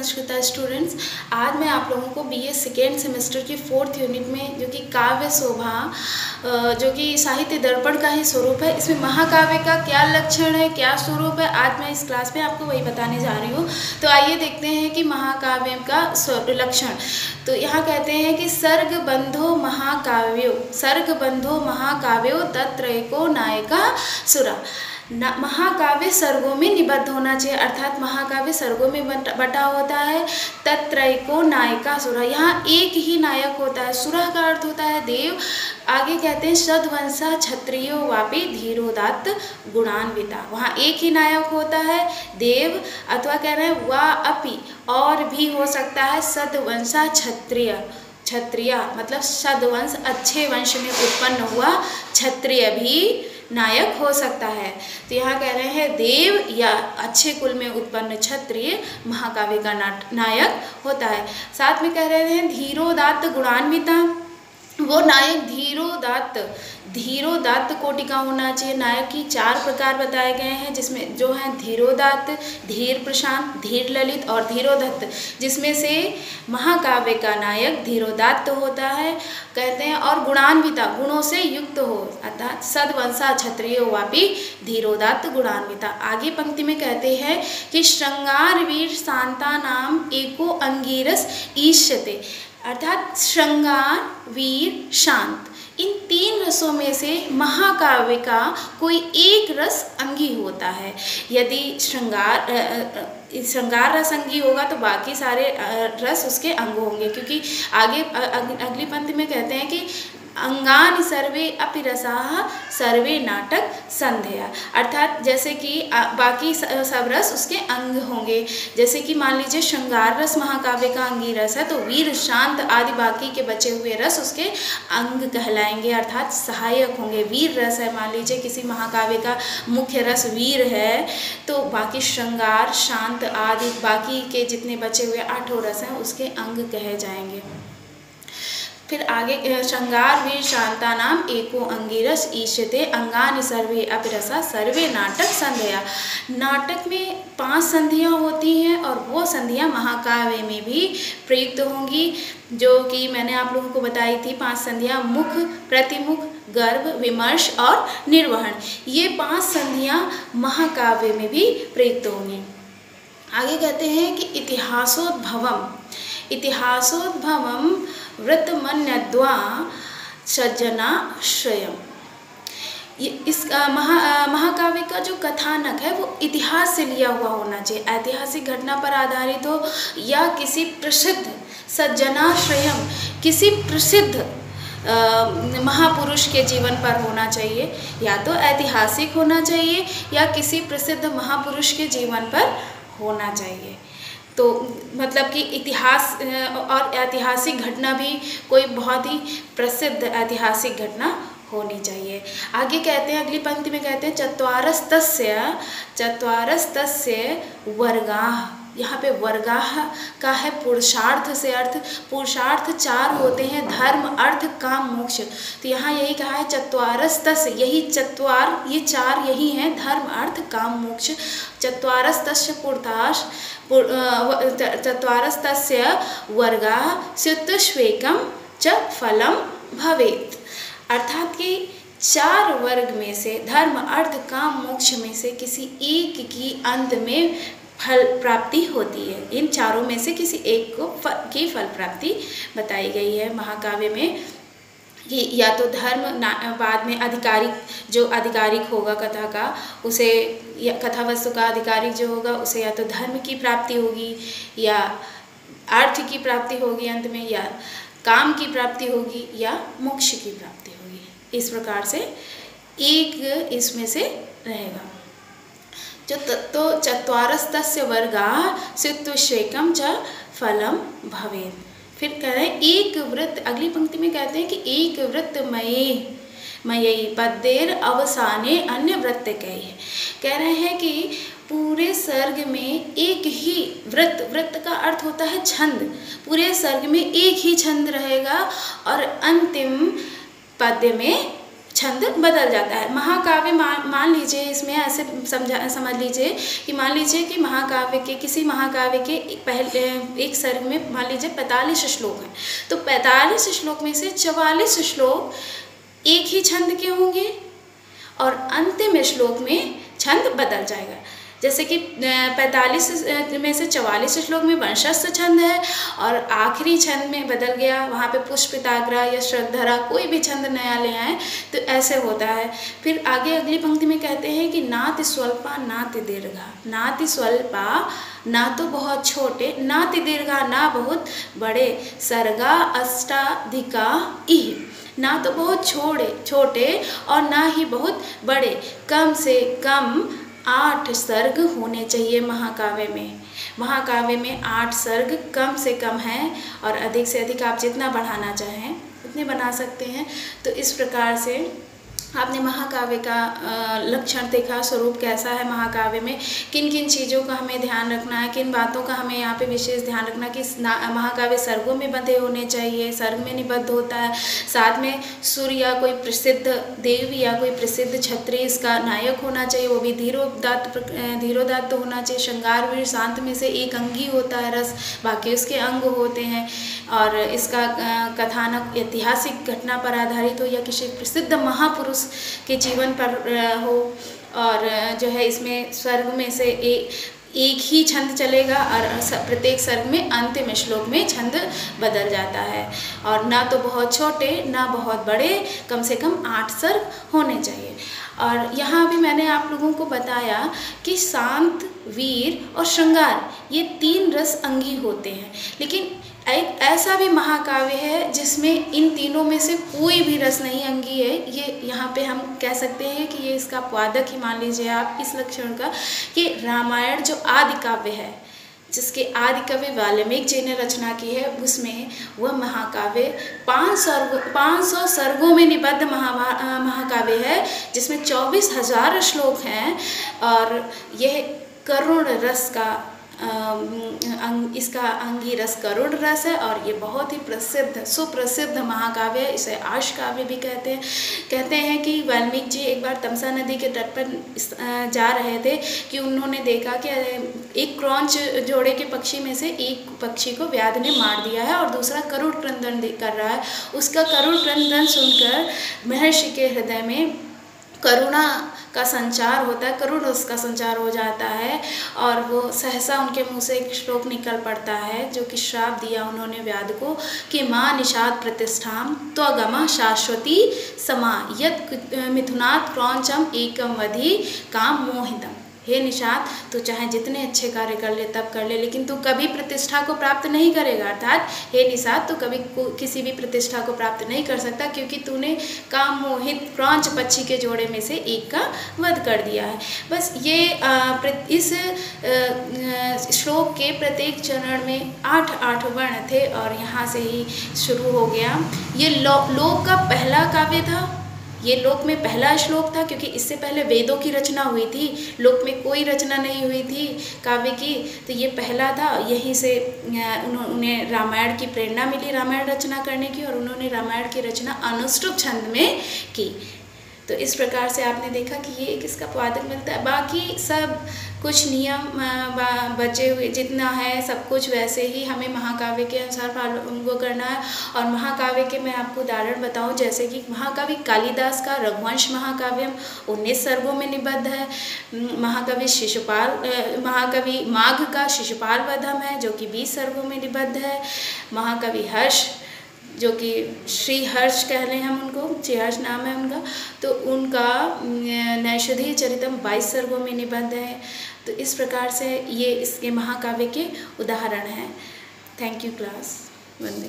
संस्कृता students. आज मैं आप लोगों को बीए सेकेंड सेमेस्टर की 4th यूनिट में जो कि काव्य शोभा जो कि साहित्य दर्पण का ही स्वरूप है, इसमें महाकाव्य का क्या लक्षण है, क्या स्वरूप है, आज मैं इस क्लास में आपको वही बताने जा रही हूँ। तो आइए देखते हैं कि महाकाव्य का लक्षण। तो यहाँ कहते हैं कि सर्ग बंधो महाकाव्यो तत्रैको नायका सुरा। महाकाव्य सर्गों में निबद्ध होना चाहिए, अर्थात महाकाव्य सर्गों में बटा होता है। तत्रैको नायका सुरा, यहाँ एक ही नायक होता है। सुरा का अर्थ होता है देव। आगे कहते हैं सद्वंशा क्षत्रियो वापि धीरोदात्त गुणान्विता, वहाँ एक ही नायक होता है देव, अथवा कह रहे हैं वा अपि, और भी हो सकता है सद्वंशा क्षत्रिय मतलब सद्वंश अच्छे वंश में उत्पन्न हुआ क्षत्रिय भी नायक हो सकता है। तो यहाँ कह रहे हैं देव या अच्छे कुल में उत्पन्न क्षत्रिय महाकाव्य का नायक होता है। साथ में कह रहे हैं धीरोदात्त गुणान्विता, वो नायक धीरोदात्त कोटि का होना चाहिए। नायक की 4 प्रकार बताए गए हैं, जिसमें जो है धीरोदात्त, धीर प्रशांत, धीर ललित और धीरोदत्त, जिसमें से महाकाव्य का नायक धीरोदात्त होता है कहते हैं। और गुणान्विता, गुणों से युक्त हो, अर्थात सद्वंशा क्षत्रियो वापि धीरोदात्त गुणान्विता। आगे पंक्ति में कहते हैं कि श्रृंगार वीर शांता नाम एको अंगीरस ईष्यते, अर्थात श्रृंगार रवीर शांत, इन 3 रसों में से महाकाव्य का कोई एक रस अंगी होता है। यदि श्रृंगार रस अंगी होगा तो बाकी सारे रस उसके अंग होंगे, क्योंकि आगे अगली पंक्ति में कहते हैं कि अंगानि सर्वे अपि रसाः सर्वे नाटक संध्या, अर्थात जैसे कि बाकी सब रस उसके अंग होंगे। जैसे कि मान लीजिए श्रृंगार रस महाकाव्य का अंगी रस है, तो वीर शांत आदि बाकी के बचे हुए रस उसके अंग कहलाएंगे, अर्थात सहायक होंगे। वीर रस है, मान लीजिए किसी महाकाव्य का मुख्य रस वीर है, तो बाकी श्रृंगार शांत आदि बाकी के जितने बचे हुए 8 रस हैं उसके अंग कहे जाएंगे। फिर आगे श्रृंगार वीर शांता नाम एको अंगिरस ईष्यते अंगानि सर्वे अपि रसा सर्वे नाटक संध्या। नाटक में 5 संधियाँ होती हैं और वो संधियाँ महाकाव्य में भी प्रयुक्त होंगी, जो कि मैंने आप लोगों को बताई थी। 5 संधियाँ मुख, प्रतिमुख, गर्भ, विमर्श और निर्वहन, ये 5 संधियाँ महाकाव्य में भी प्रयुक्त होंगी। आगे कहते हैं कि इतिहासोद्भवम वृत्तमन्यद्वा सज्जनाश्रयम्। इस महाकाव्य का जो कथानक है वो इतिहास से लिया हुआ होना चाहिए, ऐतिहासिक घटना पर आधारित हो, या किसी प्रसिद्ध सज्जनाश्रयम्, किसी प्रसिद्ध महापुरुष के जीवन पर होना चाहिए। या तो ऐतिहासिक होना चाहिए या किसी प्रसिद्ध महापुरुष के जीवन पर होना चाहिए। तो मतलब कि इतिहास और ऐतिहासिक घटना भी कोई बहुत ही प्रसिद्ध ऐतिहासिक घटना होनी चाहिए। आगे कहते हैं, अगली पंक्ति में कहते हैं चत्वारस्तस्य वर्गाः। यहाँ पे वर्गाः का है पुरुषार्थ से अर्थ। पुरुषार्थ 4 होते हैं, धर्म अर्थ काम मोक्ष। तो यहाँ यही कहा है चत्वारस्तस्य, यही चत्वार, ये 4 यही हैं, धर्म अर्थ काम मोक्ष। चत्वारस्तस्य चत्वारस्तस्य वर्गाः स्युतस्वेकं च फलं भवेत्, अर्थात कि 4 वर्ग में से, धर्म अर्थ काम मोक्ष में से किसी एक की अंत में फल प्राप्ति होती है। इन 4 में से किसी एक को की फल प्राप्ति बताई गई है महाकाव्य में। कि या तो धर्म, बाद में आधिकारिक, जो आधिकारिक होगा कथा का, उसे या कथा वस्तु का आधिकारिक जो होगा उसे या तो धर्म की प्राप्ति होगी, या अर्थ की प्राप्ति होगी अंत में, या काम की प्राप्ति होगी, या मोक्ष की प्राप्ति होगी। इस प्रकार से एक इसमें से रहेगा। तो चत्वारस्तस्य वर्गाः स्युतस्वेकं च फलं भवेत्। फिर कह रहे हैं एक वृत्त, अगली पंक्ति में कहते हैं कि एक वृत्त मयि पद्येर अवसाने अन्य वृत्त कह रहे हैं कि पूरे सर्ग में एक ही वृत्त का अर्थ होता है छंद, पूरे सर्ग में एक ही छंद रहेगा और अंतिम पद्य में छंद बदल जाता है। महाकाव्य मान लीजिए, इसमें ऐसे समझ लीजिए कि मान लीजिए कि किसी महाकाव्य के पहले एक सर्ग में मान लीजिए 45 श्लोक हैं, तो 45 श्लोक में से 44 श्लोक एक ही छंद के होंगे और अंतिम श्लोक में छंद बदल जाएगा। जैसे कि 45 में से 44 श्लोक में वंशस्थ छंद है और आखिरी छंद में बदल गया, वहाँ पे पुष्पिताग्रा या श्रद्धरा कोई भी छंद नया ले आए, तो ऐसे होता है। फिर आगे अगली पंक्ति में कहते हैं कि नाति स्वल्पा नाति दीर्घा। नाति स्वल्पा ना तो बहुत छोटे, नाति दीर्घा ना बहुत बड़े, सर्गा अष्टाधिका इह। ना तो बहुत छोटे और ना ही बहुत बड़े, कम से कम 8 सर्ग होने चाहिए महाकाव्य में। महाकाव्य में 8 सर्ग कम से कम है और अधिक से अधिक आप जितना बढ़ाना चाहें उतने बना सकते हैं। तो इस प्रकार से आपने महाकाव्य का लक्षण देखा, स्वरूप कैसा है महाकाव्य में, किन किन चीज़ों का हमें ध्यान रखना है, किन बातों का हमें यहाँ पे विशेष ध्यान रखना कि महाकाव्य सर्गों में बंधे होने चाहिए, सर्ग में निबद्ध होता है। साथ में सूर्य या कोई प्रसिद्ध देवी या कोई प्रसिद्ध क्षत्रिय इसका नायक होना चाहिए, वो भी धीरोदात्त होना चाहिए। श्रृंगार वीर शांत में से एक अंगी होता है रस, बाकी उसके अंग होते हैं। और इसका कथानक ऐतिहासिक घटना पर आधारित हो या किसी प्रसिद्ध महापुरुष के जीवन पर हो। और जो है इसमें सर्ग में से एक ही छंद चलेगा और प्रत्येक सर्ग में अंतिम श्लोक में छंद बदल जाता है। और ना तो बहुत छोटे ना बहुत बड़े, कम से कम 8 सर्ग होने चाहिए। और यहाँ भी मैंने आप लोगों को बताया कि शांत, वीर और श्रृंगार ये 3 रस अंगी होते हैं, लेकिन एक ऐसा भी महाकाव्य है जिसमें इन तीनों में से कोई भी रस नहीं अंगी है। ये यहाँ पे हम कह सकते हैं कि ये इसका पादक ही मान लीजिए आप इस लक्षण का, कि रामायण जो आदि काव्य है, जिसके आदि कवि वाल्मीकि जी ने रचना की है, उसमें वह महाकाव्य 500 सर्गों में निबद्ध महाकाव्य है, जिसमें 24,000 श्लोक हैं। और यह करुण रस का इसका अंगी रस करुण रस है और ये बहुत ही सुप्रसिद्ध महाकाव्य है। इसे आश काव्य भी कहते हैं कि वाल्मीकि जी एक बार तमसा नदी के तट पर जा रहे थे कि उन्होंने देखा कि एक क्रौंच जोड़े के पक्षी में से एक पक्षी को व्याध ने मार दिया है और दूसरा करुण क्रंदन कर रहा है। उसका करुण क्रंदन सुनकर महर्षि के हृदय में करुणा का संचार होता है, करुण रस का संचार हो जाता है और वो सहसा उनके मुंह से एक श्लोक निकल पड़ता है जो कि श्राप दिया उन्होंने व्याध को कि माँ निषाद प्रतिष्ठाम त्वगमा शाश्वती समा यत् मिथुनात् क्रौंचम एकम वधि काम मोहितम। हे निषाद, तू चाहे जितने अच्छे कार्य कर ले तब कर ले, लेकिन तू कभी प्रतिष्ठा को प्राप्त नहीं करेगा। अर्थात हे निषाद, तू कभी किसी भी प्रतिष्ठा को प्राप्त नहीं कर सकता क्योंकि तूने काम मोहित क्रौंच पक्षी के जोड़े में से एक का वध कर दिया है। बस ये इस श्लोक के प्रत्येक चरण में 8 वर्ण थे और यहाँ से ही शुरू हो गया। ये लोक का पहला काव्य था, ये लोक में पहला श्लोक था क्योंकि इससे पहले वेदों की रचना हुई थी, लोक में कोई रचना नहीं हुई थी काव्य की, तो ये पहला था। यहीं से उन्हें रामायण की प्रेरणा मिली रामायण रचना करने की और उन्होंने रामायण की रचना अनुष्टुप छंद में की। तो इस प्रकार से आपने देखा कि ये एक इसका पादक मिलता है। बाकी सब कुछ नियम बचे हुए जितना है सब कुछ वैसे ही हमें महाकाव्य के अनुसार फॉलो करना है। और महाकाव्य के मैं आपको उदाहरण बताऊं, जैसे कि महाकवि कालिदास का रघुवंश महाकाव्यम 19 सर्गों में निबद्ध है। महाकवि माघ का शिशुपाल वधम है जो कि 20 सर्गों में निबद्ध है। महाकवि हर्ष जो कि श्री हर्ष कह लें हम उनको, श्री हर्ष नाम है उनका, तो उनका नैषधीय चरितम 22 सर्गों में निबद्ध है। तो इस प्रकार से ये इसके महाकाव्य के उदाहरण हैं। Thank you class. वंदे।